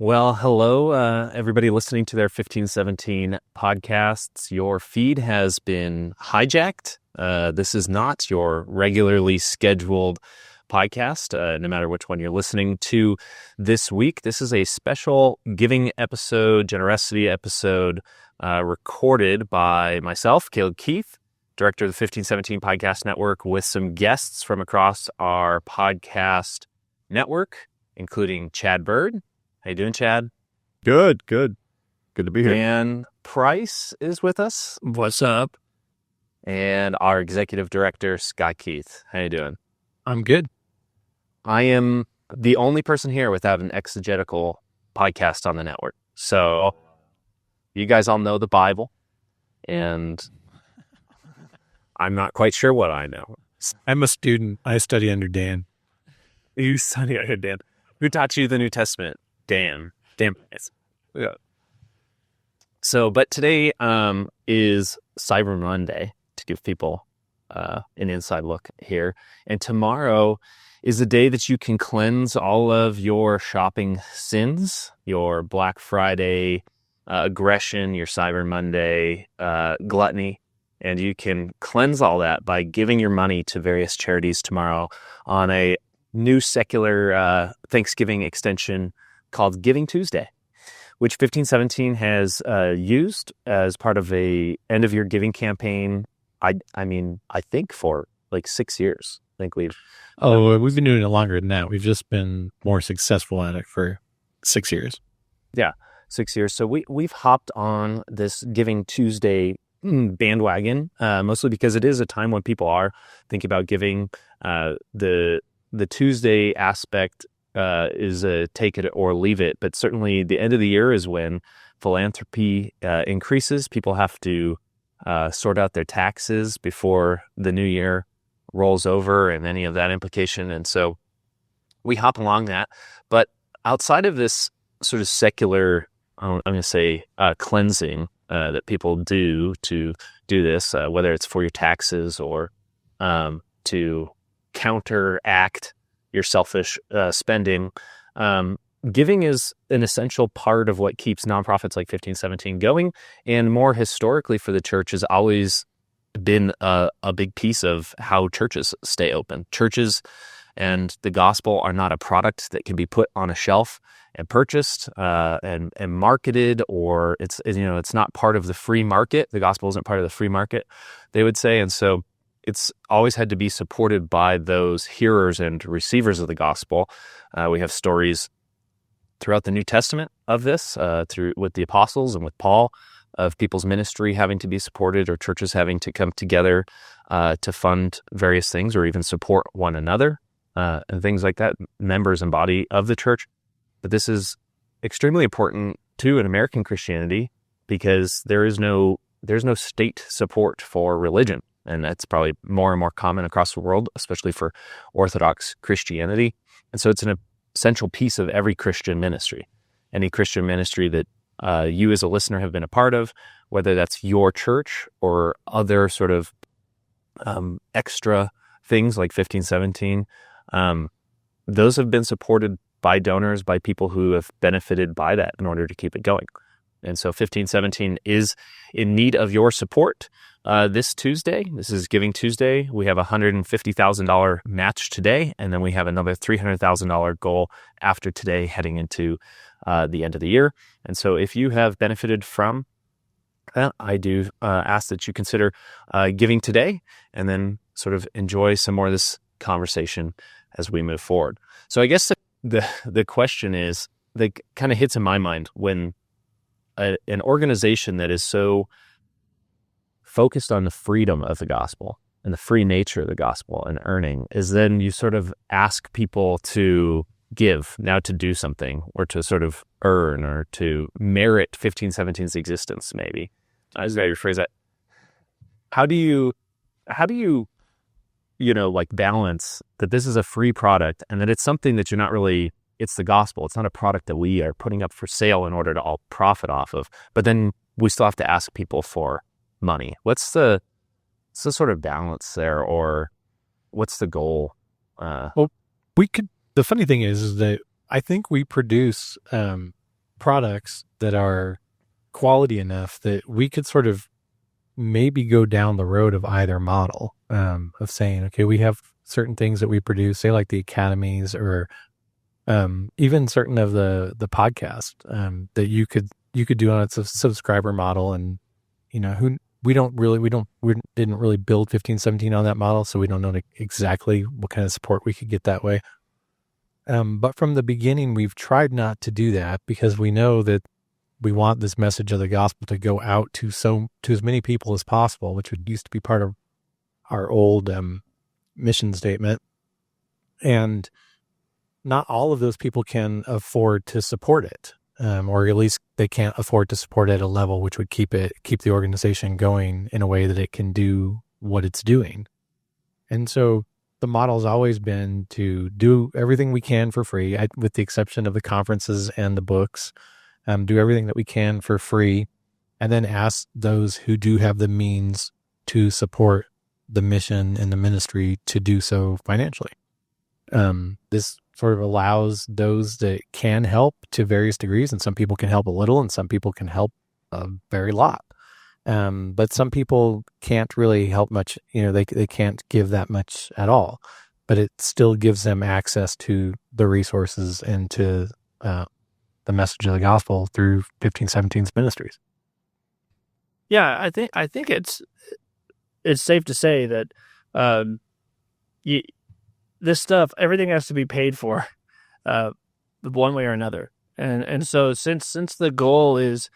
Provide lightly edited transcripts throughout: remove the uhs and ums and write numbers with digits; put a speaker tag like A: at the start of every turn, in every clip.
A: Well, hello, everybody listening to their 1517 podcasts. Your feed has been hijacked. This is not your regularly scheduled podcast, no matter which one you're listening to this week. This is a special giving episode, generosity episode, recorded by myself, Caleb Keith, director of the 1517 Podcast Network, with some guests from across our podcast network, including Chad Bird. How you doing, Chad?
B: Good to be here.
A: Dan Price is with us.
C: What's up?
A: And our executive director, Scott Keith. How you doing?
C: I'm good.
A: I am the only person here without an exegetical podcast on the network. So you guys all know the Bible, and I'm not quite sure what I know.
C: I'm a student. I study under Dan.
A: You study under Dan. Who taught you the New Testament? Dan. Yeah. So, but today is Cyber Monday, to give people an inside look here. And tomorrow is the day that you can cleanse all of your shopping sins, your Black Friday aggression, your Cyber Monday gluttony. And you can cleanse all that by giving your money to various charities tomorrow on a new secular Thanksgiving extension called Giving Tuesday, which 1517 has used as part of a end-of-year giving campaign. I think for like 6 years. I think we've
C: been doing it longer than that. We've just been more successful at it for 6 years.
A: Yeah, 6 years. So we've hopped on this Giving Tuesday bandwagon, mostly because it is a time when people are thinking about giving. The Tuesday aspect is a take it or leave it, but certainly the end of the year is when philanthropy increases. People have to sort out their taxes before the new year rolls over and any of that implication. And so we hop along that. But outside of this sort of secular, I'm going to say cleansing that people do to do this, whether it's for your taxes or to counteract your selfish spending. Giving is an essential part of what keeps nonprofits like 1517 going, and more historically for the church has always been a big piece of how churches stay open. Churches and the gospel are not a product that can be put on a shelf and purchased and marketed, or it's not part of the free market. The gospel isn't part of the free market, they would say, and so it's always had to be supported by those hearers and receivers of the gospel. We have stories throughout the New Testament of this, with the apostles and with Paul, of people's ministry having to be supported or churches having to come together to fund various things or even support one another and things like that, members and body of the church. But this is extremely important too in American Christianity because there's no state support for religion. And that's probably more and more common across the world, especially for Orthodox Christianity. And so it's an essential piece of every Christian ministry. Any Christian ministry that you as a listener have been a part of, whether that's your church or other sort of extra things like 1517, those have been supported by donors, by people who have benefited by that in order to keep it going. And so 1517 is in need of your support. This Tuesday, this is Giving Tuesday, we have a $150,000 match today, and then we have another $300,000 goal after today heading into the end of the year. And so if you have benefited from that, I do ask that you consider giving today and then sort of enjoy some more of this conversation as we move forward. So I guess the question is, that kind of hits in my mind when an organization that is so focused on the freedom of the gospel and the free nature of the gospel and earning is then you sort of ask people to give, now to do something or to sort of earn or to merit 1517's existence, maybe. I just got to rephrase that. How do you balance that this is a free product and that it's something that you're not really, it's the gospel. It's not a product that we are putting up for sale in order to all profit off of, but then we still have to ask people for money. What's the sort of balance there, or what's the goal?
C: The funny thing is that I think we produce products that are quality enough that we could sort of maybe go down the road of either model, of saying, okay, we have certain things that we produce, say like the academies or even certain of the podcast that you could do on its subscriber model. And we didn't really build 1517 on that model, so we don't know exactly what kind of support we could get that way. But from the beginning, we've tried not to do that because we know that we want this message of the gospel to go out to as many people as possible, which used to be part of our old mission statement. And not all of those people can afford to support it, or at least they can't afford to support it at a level which would keep the organization going in a way that it can do what it's doing. And so the model's always been to do everything we can for free, with the exception of the conferences and the books. Do everything that we can for free, and then ask those who do have the means to support the mission and the ministry to do so financially. This sort of allows those that can help to various degrees, and some people can help a little, and some people can help a very lot. But some people can't really help much. They can't give that much at all, but it still gives them access to the resources and to the message of the gospel through 1517's ministries.
D: Yeah, I think it's safe to say that this stuff, everything has to be paid for, one way or another, and so since the goal is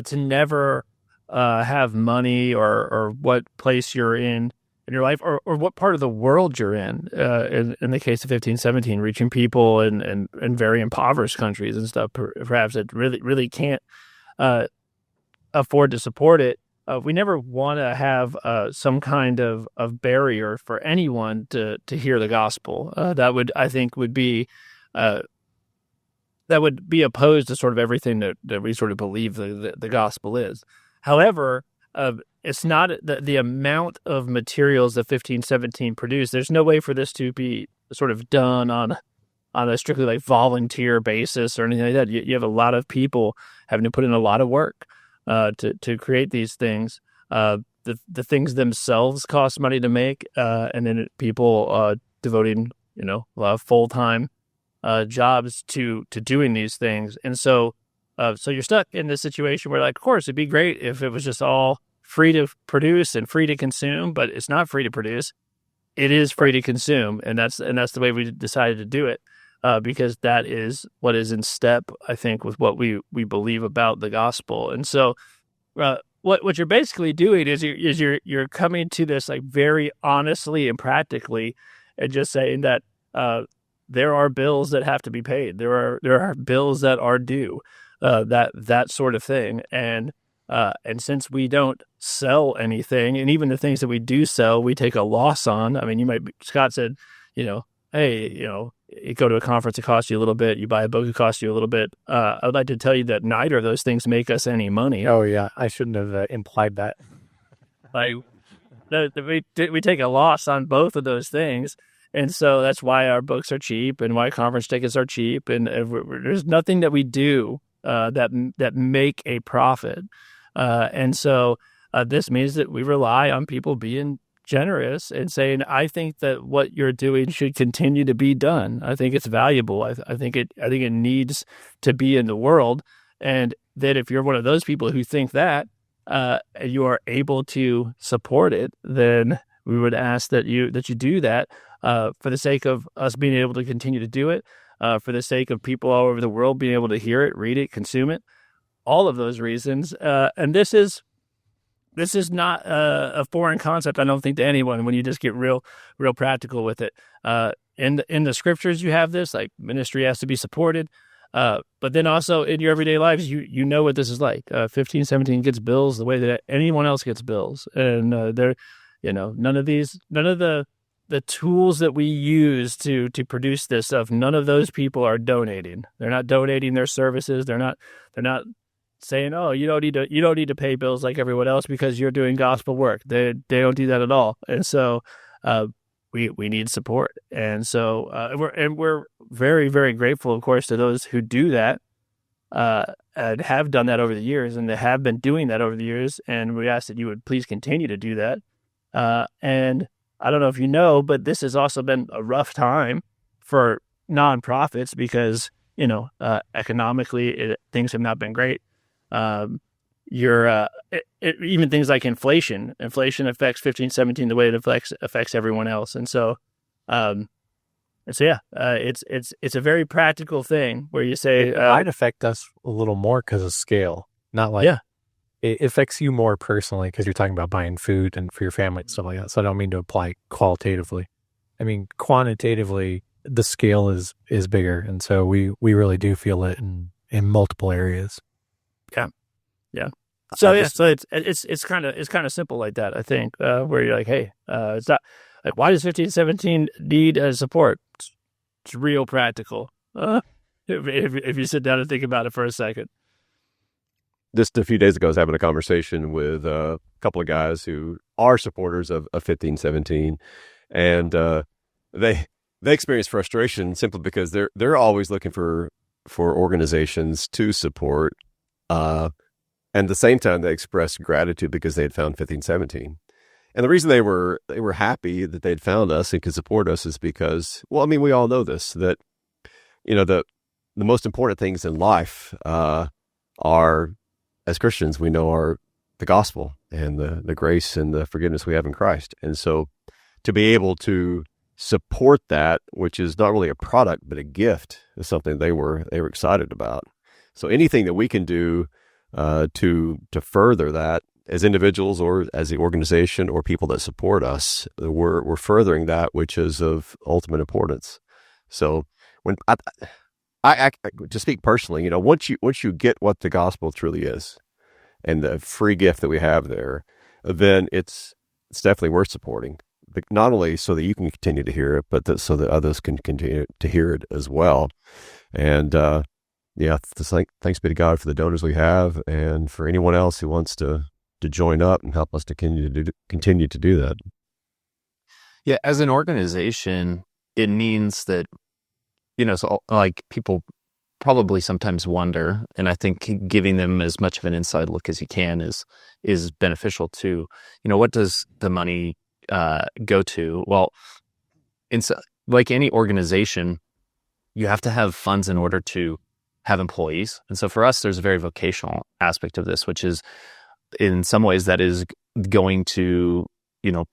D: to never have money or what place you're in your life or what part of the world you're in the case of 1517, reaching people in very impoverished countries and stuff, perhaps that really can't afford to support it. We never want to have some kind of barrier for anyone to hear the gospel. That would be opposed to sort of everything that we sort of believe the gospel is. However, it's not the amount of materials that 1517 produced. There's no way for this to be sort of done on a strictly like volunteer basis or anything like that. You have a lot of people having to put in a lot of work to create these things. The things themselves cost money to make, and then people devoting a lot of full-time jobs to doing these things. And so you're stuck in this situation where, like, of course, it'd be great if it was just all free to produce and free to consume, but it's not free to produce. It is free to consume, and that's the way we decided to do it, because that is what is in step, I think, with what we believe about the gospel. And so, what you're basically doing is you're coming to this like very honestly and practically, and just saying that there are bills that have to be paid. There are bills that are due. That sort of thing, and since we don't sell anything, and even the things that we do sell, we take a loss on. I mean, Scott said, hey, you go to a conference, it costs you a little bit. You buy a book, it costs you a little bit. I'd like to tell you that neither of those things make us any money.
C: Oh yeah, I shouldn't have implied that.
D: Like, we take a loss on both of those things. And so that's why our books are cheap and why conference tickets are cheap. And there's nothing that we do that make a profit. And so this means that we rely on people being generous and saying, I think that what you're doing should continue to be done. I think it's valuable. I think it needs to be in the world. And that if you're one of those people who think that you are able to support it, then we would ask that you do that for the sake of us being able to continue to do it, for the sake of people all over the world being able to hear it, read it, consume it, all of those reasons. And this is not a foreign concept, I don't think, to anyone when you just get real practical with it. In the scriptures, you have this, like, ministry has to be supported. But then also in your everyday lives, you know what this is like. 1517 gets bills the way that anyone else gets bills. And none of the tools that we use to produce this stuff, none of those people are donating. They're not donating their services. They're not saying, oh, you don't need to pay bills like everyone else because you're doing gospel work. They don't do that at all. And so we need support. And so we're very, very grateful, of course, to those who do that. and have done that over the years, and they have been doing that over the years. And we ask that you would please continue to do that. And I don't know if you know, but this has also been a rough time for nonprofits because, economically, things have not been great. Even things like inflation affects 1517 the way it affects everyone else. And so, it's a very practical thing where you say,
C: it might affect us a little more because of scale, not like, it affects you more personally because you're talking about buying food and for your family and stuff like that. So I don't mean to apply qualitatively. I mean, quantitatively, the scale is bigger. And so we really do feel it in multiple areas.
D: Yeah. So it's kind of simple like that, I think, where you're like, hey, it's not like, why does 1517 need support? It's real practical. If you sit down and think about it for a second.
B: Just a few days ago, I was having a conversation with a couple of guys who are supporters of 1517, and they experience frustration simply because they're always looking for organizations to support, and at the same time they expressed gratitude because they had found 1517. And the reason they were happy that they'd found us and could support us is because, well, I mean, we all know this, that the most important things in life are, as Christians, we know are the gospel and the grace and the forgiveness we have in Christ. And so to be able to support that, which is not really a product, but a gift, is something they were excited about. So anything that we can do to further that as individuals or as the organization or people that support us, we're furthering that, which is of ultimate importance. So when I to speak personally, once you get what the gospel truly is and the free gift that we have there, then it's definitely worth supporting. But not only so that you can continue to hear it, but so that others can continue to hear it as well. And thanks be to God for the donors we have, and for anyone else who wants to join up and help us to continue to do that.
A: Yeah, as an organization, it means that, so like people probably sometimes wonder, and I think giving them as much of an inside look as you can is beneficial too. What does the money go to? Well, like any organization, you have to have funds in order to have employees. And so for us, there's a very vocational aspect of this, which is in some ways that is going to,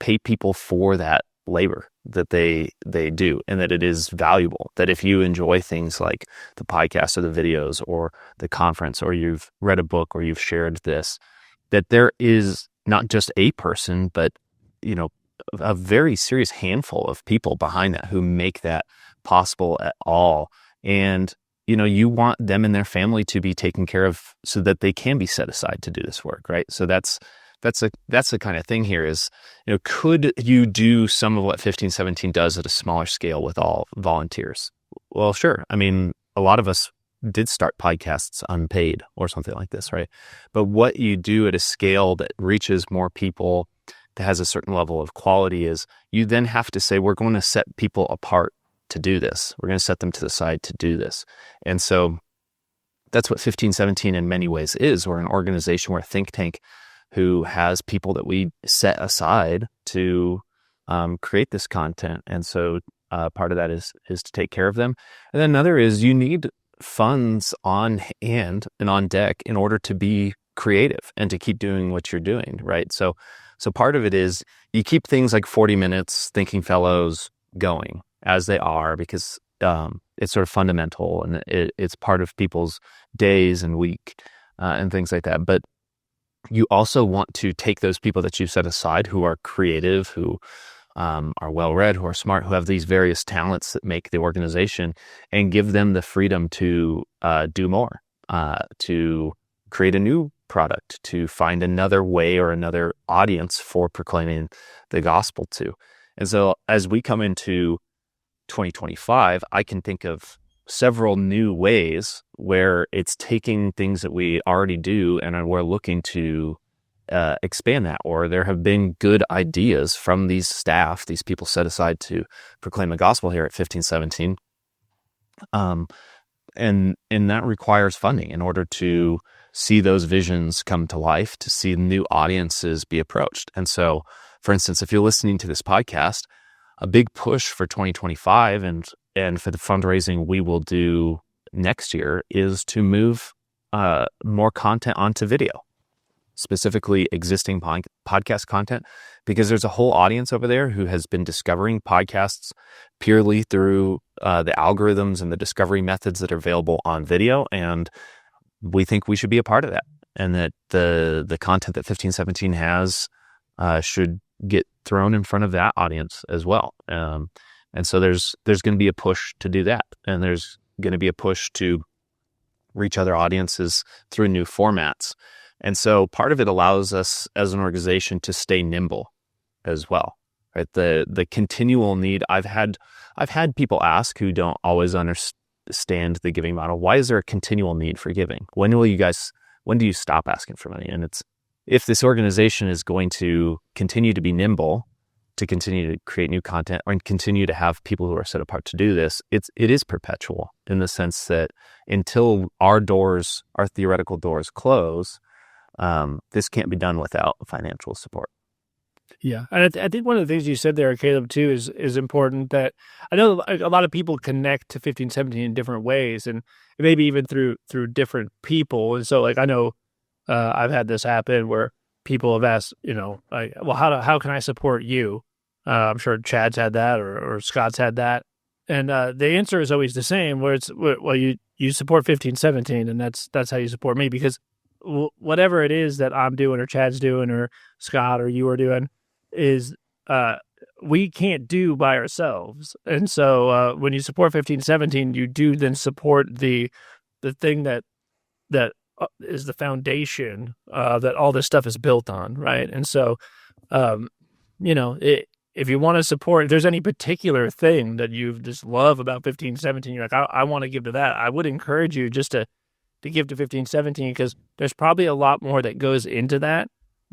A: pay people for that labor that they do, and that it is valuable, that if you enjoy things like the podcast or the videos or the conference, or you've read a book or you've shared this, that there is not just a person, but, a very serious handful of people behind that who make that possible at all. And, you want them and their family to be taken care of so that they can be set aside to do this work, right? So that's the kind of thing here is, could you do some of what 1517 does at a smaller scale with all volunteers? Well, sure. I mean, a lot of us did start podcasts unpaid or something like this, right? But what you do at a scale that reaches more people, that has a certain level of quality, is you then have to say, we're going to set people apart to do this. We're going to set them to the side to do this. And so that's what 1517 in many ways is. We're an organization, we're a think tank who has people that we set aside to create this content. And so part of that is to take care of them. And then another is you need funds on hand and on deck in order to be creative and to keep doing what you're doing, right? So part of it is you keep things like 40 Minutes, Thinking Fellows going as they are, because it's sort of fundamental and it's part of people's days and week and things like that. But you also want to take those people that you've set aside who are creative, who are well-read, who are smart, who have these various talents that make the organization, and give them the freedom to do more, to create a new product, to find another way or another audience for proclaiming the gospel to. And so as we come into 2025, I can think of several new ways where it's taking things that we already do and we're looking to expand that, or there have been good ideas from these staff, these people set aside to proclaim the gospel here at 1517, and that requires funding in order to see those visions come to life, to see new audiences be approached. And so, for instance, if you're listening to this podcast, a big push for 2025 and for the fundraising we will do next year is to move more content onto video, specifically existing podcast content, because there's a whole audience over there who has been discovering podcasts purely through the algorithms and the discovery methods that are available on video. And we think we should be a part of that, and that the content that 1517 has should get thrown in front of that audience as well. And so there's going to be a push to do that. And there's going to be a push to reach other audiences through new formats. And so part of it allows us as an organization to stay nimble as well, right? The continual need. I've had people ask who don't always understand the giving model. Why is there a continual need for giving? When do you stop asking for money? And if this organization is going to continue to be nimble, to continue to create new content and continue to have people who are set apart to do this, it is perpetual in the sense that until our theoretical doors close, this can't be done without financial support.
D: Yeah. And I think one of the things you said there, Caleb, too, is important, that I know a lot of people connect to 1517 in different ways, and maybe even through different people. And so, like, I know I've had this happen where people have asked, like, well, how can I support you? I'm sure Chad's had that, or Scott's had that. And the answer is always the same, where it's, well, you support 1517, and that's how you support me, because whatever it is that I'm doing or Chad's doing or Scott or you are doing is we can't do by ourselves. And so when you support 1517, you do then support the thing that is the foundation that all this stuff is built on, right? And so, if you want to support, if there's any particular thing that you just love about 1517, you're like, I want to give to that, I would encourage you just to give to 1517, because there's probably a lot more that goes into that,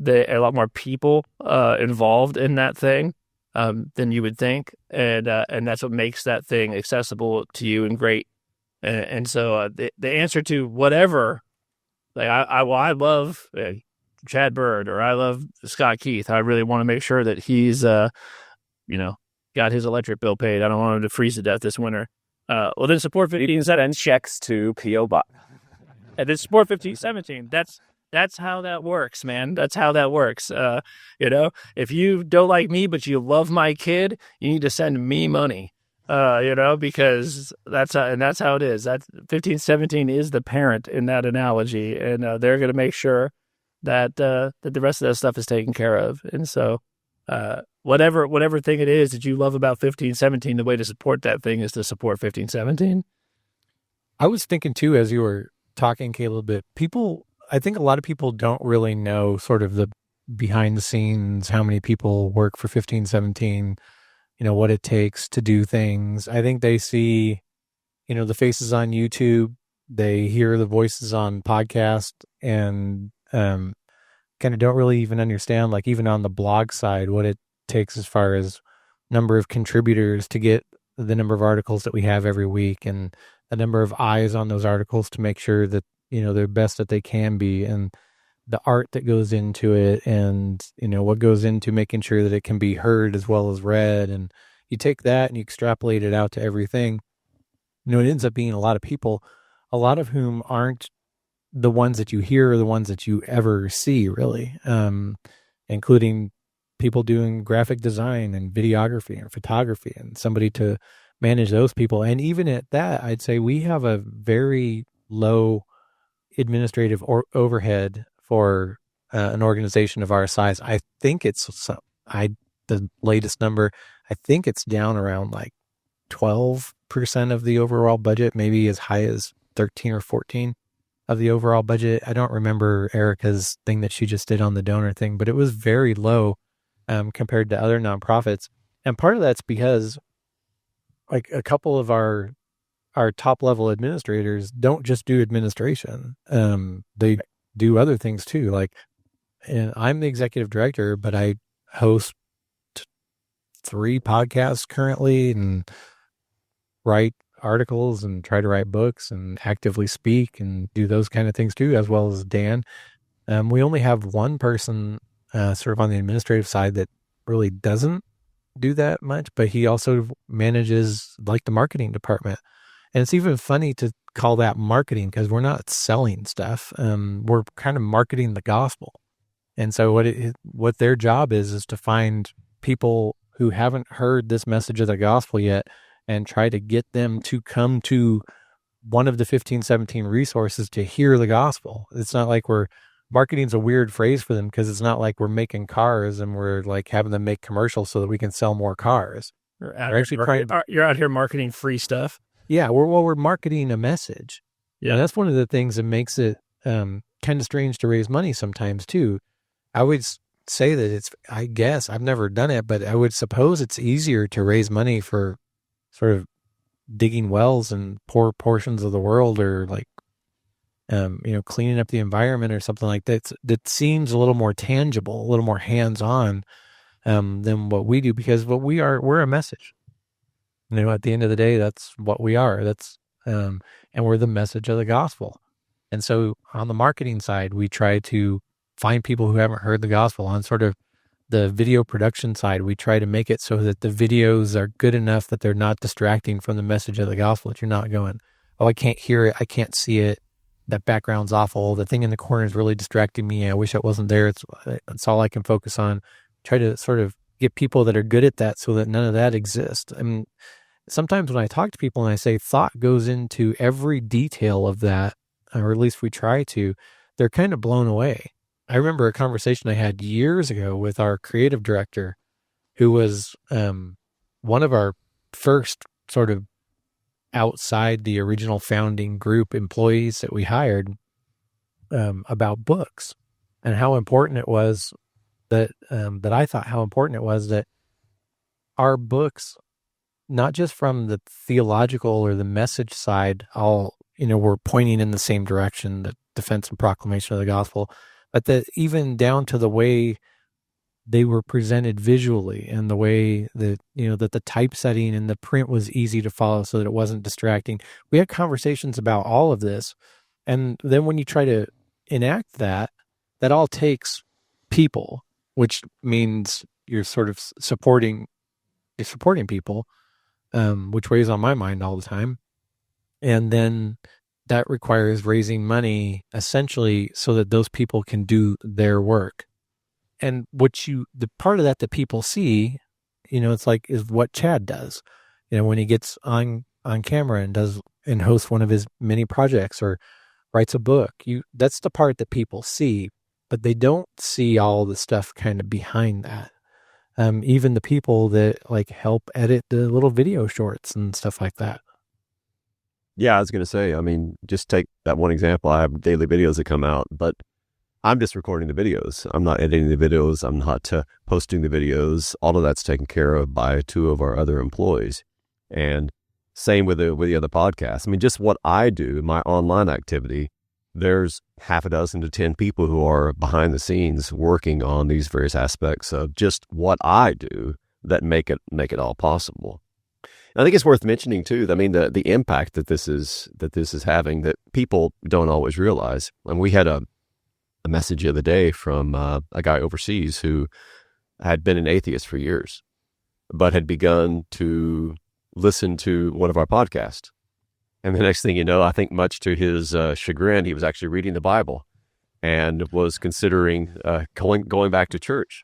D: a lot more people involved in that thing than you would think, and that's what makes that thing accessible to you and great. And so the answer to whatever, like I love Chad Bird, or I love Scott Keith. I really want to make sure that he's got his electric bill paid. I don't want him to freeze to death this winter. Well, then support 1517.
A: Send checks to P.O. Box.
D: And then support 1517. That's how that works, man. That's how that works. If you don't like me, but you love my kid, you need to send me money, because that's how it is. That 1517 is the parent in that analogy, and they're going to make sure that the rest of that stuff is taken care of. And so, whatever thing it is that you love about 1517, the way to support that thing is to support 1517.
C: I was thinking too, as you were talking, Caleb, I think a lot of people don't really know sort of the behind the scenes, how many people work for 1517, what it takes to do things. I think they see, the faces on YouTube, they hear the voices on podcast, and kind of don't really even understand, like even on the blog side, what it takes as far as number of contributors to get the number of articles that we have every week, and the number of eyes on those articles to make sure that, they're best that they can be, and the art that goes into it, and, what goes into making sure that it can be heard as well as read. And you take that and you extrapolate it out to everything, it ends up being a lot of people, a lot of whom aren't the ones that you hear or the ones that you ever see, really, including people doing graphic design and videography and photography, and somebody to manage those people. And even at that, I'd say we have a very low administrative overhead for an organization of our size. I think the latest number, I think it's down around like 12% of the overall budget, maybe as high as 13 or 14 of the overall budget. I don't remember Erica's thing that she just did on the donor thing, but it was very low compared to other nonprofits. And part of that's because like a couple of our top level administrators don't just do administration. They do other things too. Like, and I'm the executive director, but I host 3 podcasts currently and write articles and try to write books and actively speak and do those kind of things too, as well as Dan. We only have one person sort of on the administrative side that really doesn't do that much, but he also manages like the marketing department. And it's even funny to call that marketing because we're not selling stuff. We're kind of marketing the gospel. And so what their job is to find people who haven't heard this message of the gospel yet and try to get them to come to one of the 1517 resources to hear the gospel. It's not like marketing's a weird phrase for them because it's not like we're making cars and we're like having them make commercials so that we can sell more cars.
D: You're out here marketing free stuff.
C: Yeah, we're marketing a message.
D: Yeah,
C: and that's one of the things that makes it kind of strange to raise money sometimes too. I would say that I guess I've never done it, but I would suppose it's easier to raise money for sort of digging wells in poor portions of the world, or like cleaning up the environment or something like that. That seems a little more tangible, a little more hands-on than what we do, because we're a message. At the end of the day, that's what we are. And we're the message of the gospel. And so on the marketing side, we try to find people who haven't heard the gospel. On sort of the video production side, we try to make it so that the videos are good enough that they're not distracting from the message of the gospel. That you're not going, oh, I can't hear it, I can't see it, that background's awful, the thing in the corner is really distracting me, I wish it wasn't there, it's all I can focus on. Try to sort of get people that are good at that so that none of that exists. I mean, sometimes when I talk to people and I say thought goes into every detail of that, or at least we try to, they're kind of blown away. I remember a conversation I had years ago with our creative director, who was one of our first sort of outside the original founding group employees that we hired, about books and how important it was that I thought how important it was that our books, not just from the theological or the message side, we're pointing in the same direction, the defense and proclamation of the gospel, but that even down to the way they were presented visually and the way that, that the typesetting and the print was easy to follow so that it wasn't distracting. We had conversations about all of this. And then when you try to enact that all takes people, which means you're sort of supporting people, which weighs on my mind all the time. And then that requires raising money essentially so that those people can do their work. And the part of that people see, is what Chad does, when he gets on camera and hosts one of his many projects or writes a book, that's the part that people see, but they don't see all the stuff kind of behind that. Even the people that help edit the little video shorts and stuff like that.
B: Yeah, I was going to say, just take that one example. I have daily videos that come out, but I'm just recording the videos. I'm not editing the videos. I'm not posting the videos. All of that's taken care of by two of our other employees. And same with the other podcasts. Just what I do, my online activity, there's half a dozen to 10 people who are behind the scenes working on these various aspects of just what I do that make it all possible. And I think it's worth mentioning too, the impact that this is having that people don't always realize. And we had a message the other day from a guy overseas who had been an atheist for years, but had begun to listen to one of our podcasts. And the next thing you know, I think much to his chagrin, he was actually reading the Bible and was considering going back to church.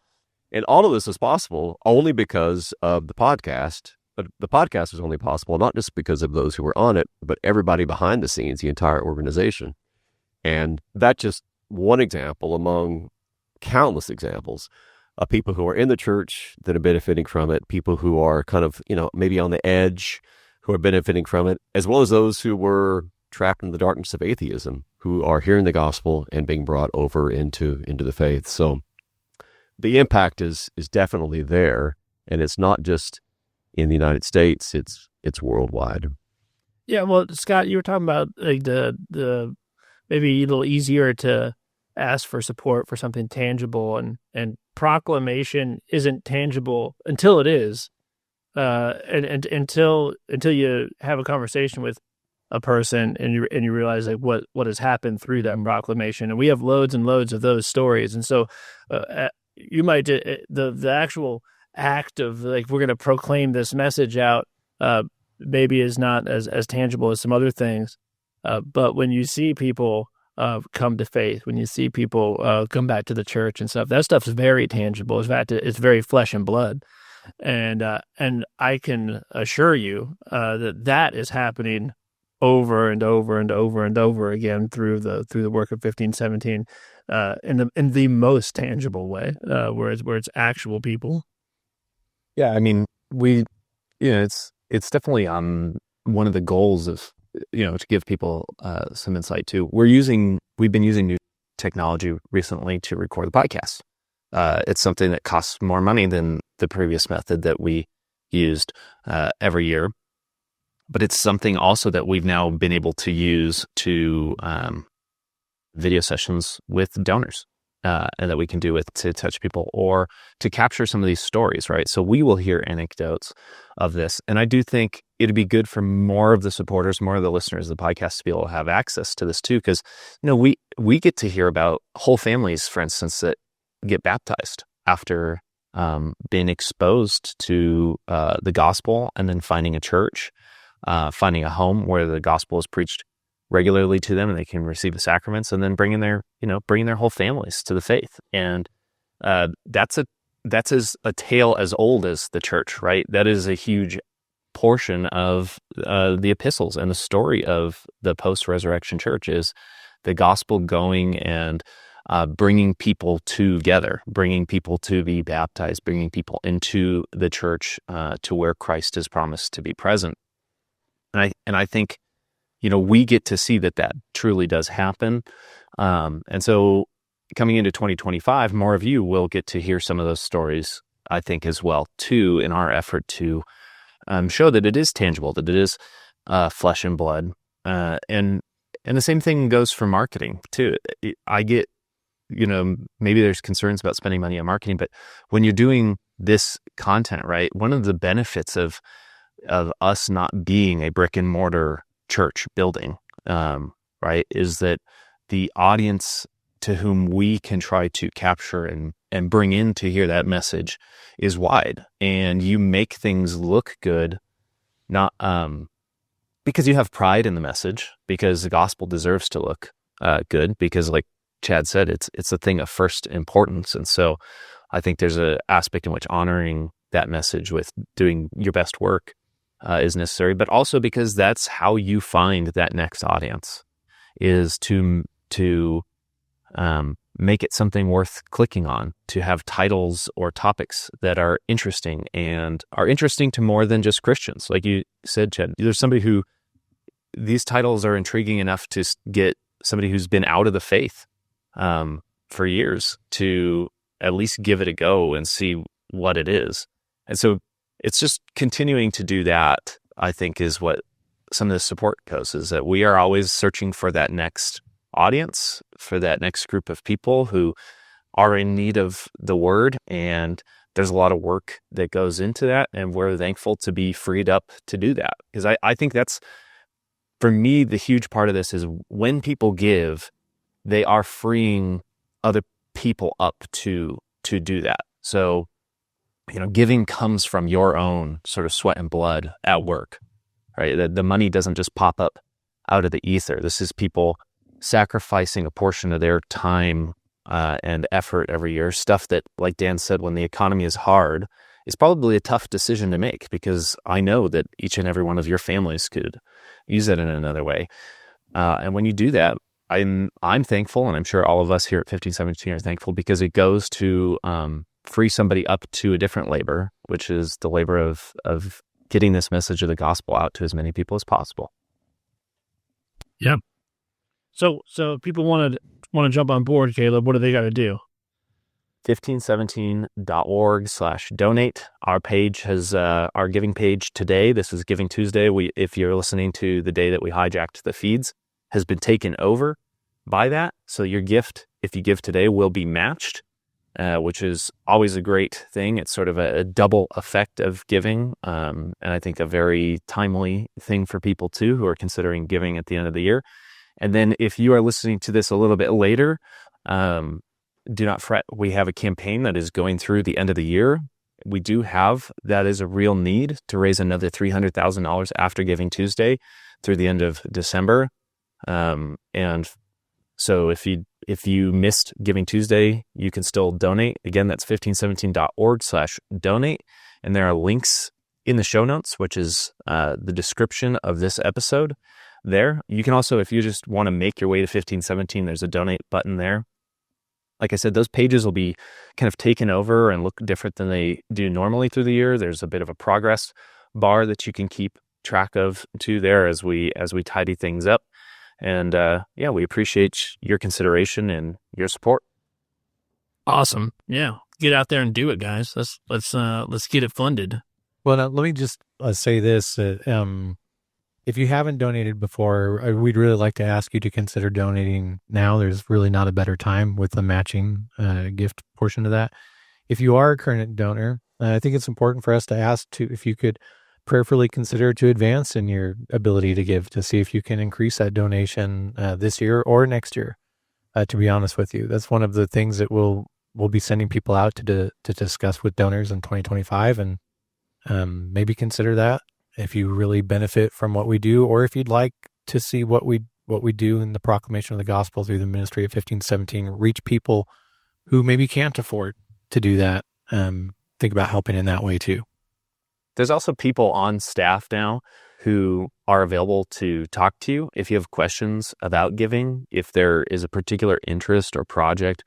B: And all of this was possible only because of the podcast. But the podcast was only possible not just because of those who were on it, but everybody behind the scenes, the entire organization. And that's just one example among countless examples of people who are in the church that are benefiting from it, people who are kind of, maybe on the edge who are benefiting from it, as well as those who were trapped in the darkness of atheism, who are hearing the gospel and being brought over into the faith. So the impact is definitely there, and it's not just in the United States, it's worldwide.
D: Yeah, well, Scott, you were talking about the maybe a little easier to ask for support for something tangible, and proclamation isn't tangible until it is. and until you have a conversation with a person and you realize like what has happened through that proclamation, and we have loads and loads of those stories. And so you might the actual act of like we're going to proclaim this message out maybe is not as tangible as some other things, but when you see people come to faith, when you see people come back to the church and stuff, that stuff's very tangible. In fact, it's very flesh and blood. And I can assure you that is happening over and over and over and over again through the work of 1517 in the most tangible way, where it's actual people.
A: Yeah, I mean, it's definitely one of the goals of to give people some insight too. We've been using new technology recently to record the podcast. It's something that costs more money than the previous method that we used every year. But it's something also that we've now been able to use to video sessions with donors and that we can do to touch people or to capture some of these stories, right? So we will hear anecdotes of this. And I do think it'd be good for more of the supporters, more of the listeners of the podcast to be able to have access to this too. Because, we get to hear about whole families, for instance, that get baptized after being exposed to the gospel and then finding a church, finding a home where the gospel is preached regularly to them and they can receive the sacraments, and then bringing their whole families to the faith. And that's a tale as old as the church, right? That is a huge portion of the epistles and the story of the post-resurrection church is the gospel going and bringing people together, bringing people to be baptized, bringing people into the church to where Christ is promised to be present. And I think, we get to see that truly does happen. And so coming into 2025, more of you will get to hear some of those stories, I think, as well, too, in our effort to show that it is tangible, that it is flesh and blood. And the same thing goes for marketing, too. I get, maybe there's concerns about spending money on marketing, but when you're doing this content, right, one of the benefits of us not being a brick and mortar church building, right, is that the audience to whom we can try to capture and bring in to hear that message is wide, and you make things look good, not because you have pride in the message, because the gospel deserves to look good, because like Chad said, it's a thing of first importance. And so I think there's an aspect in which honoring that message with doing your best work is necessary, but also because that's how you find that next audience, is to make it something worth clicking on, to have titles or topics that are interesting and are interesting to more than just Christians. Like you said, Chad, there's somebody who these titles are intriguing enough to get somebody who's been out of the faith for years to at least give it a go and see what it is. And so it's just continuing to do that, I think, is what some of the support goes, is that we are always searching for that next audience, for that next group of people who are in need of the word. And there's a lot of work that goes into that. And we're thankful to be freed up to do that. Because I think that's, for me, the huge part of this is when people give, they are freeing other people up to do that. So, giving comes from your own sort of sweat and blood at work, right? The money doesn't just pop up out of the ether. This is people sacrificing a portion of their time and effort every year, stuff that, like Dan said, when the economy is hard, is probably a tough decision to make, because I know that each and every one of your families could use it in another way. And when you do that, I'm thankful, and I'm sure all of us here at 1517 are thankful, because it goes to free somebody up to a different labor, which is the labor of getting this message of the gospel out to as many people as possible.
D: Yeah. So if people want to jump on board, Caleb, what do they got to do?
A: 1517.org/donate. Our page has our giving page today. This is Giving Tuesday. If you're listening to the day that we hijacked the feeds, has been taken over by that. So your gift, if you give today, will be matched which is always a great thing. It's sort of a double effect of giving, and I think a very timely thing for people too who are considering giving at the end of the year. And then if you are listening to this a little bit later, do not fret. We have a campaign that is going through the end of the year. We do have, that is a real need to raise another $300,000 after Giving Tuesday through the end of December. And so if you missed Giving Tuesday, you can still donate. Again, that's 1517.org/donate. And there are links in the show notes, which is the description of this episode there. You can also, if you just want to make your way to 1517, there's a donate button there. Like I said, those pages will be kind of taken over and look different than they do normally through the year. There's a bit of a progress bar that you can keep track of too there as we tidy things up. And we appreciate your consideration and your support.
D: Awesome. Yeah. Get out there and do it, guys. Let's get it funded.
C: Well, now, let me just say this. If you haven't donated before, we'd really like to ask you to consider donating now. There's really not a better time with the matching gift portion of that. If you are a current donor, I think it's important for us to ask if you could prayerfully consider to advance in your ability to give, to see if you can increase that donation this year or next year. To be honest with you, that's one of the things that we'll be sending people out to discuss with donors in 2025, and maybe consider that if you really benefit from what we do, or if you'd like to see what we do in the proclamation of the gospel through the ministry of 1517 reach people who maybe can't afford to do that. Think about helping in that way too.
A: There's also people on staff now who are available to talk to you if you have questions about giving, if there is a particular interest or project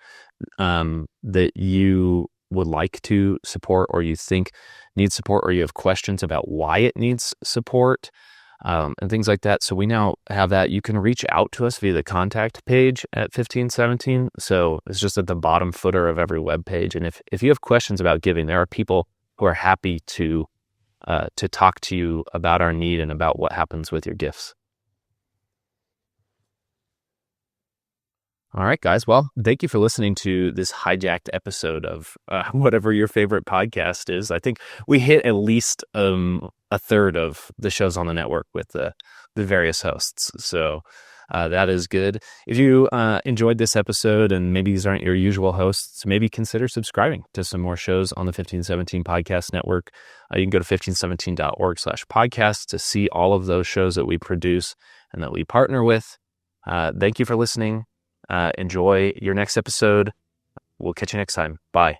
A: that you would like to support, or you think needs support, or you have questions about why it needs support, and things like that. So we now have that. You can reach out to us via the contact page at 1517. So it's just at the bottom footer of every web page. And if you have questions about giving, there are people who are happy to talk to you about our need and about what happens with your gifts. All right, guys. Well, thank you for listening to this hijacked episode of whatever your favorite podcast is. I think we hit at least a third of the shows on the network with the various hosts. So that is good. If you enjoyed this episode and maybe these aren't your usual hosts, maybe consider subscribing to some more shows on the 1517 Podcast Network. You can go to 1517.org/podcast to see all of those shows that we produce and that we partner with. Thank you for listening. Enjoy your next episode. We'll catch you next time. Bye.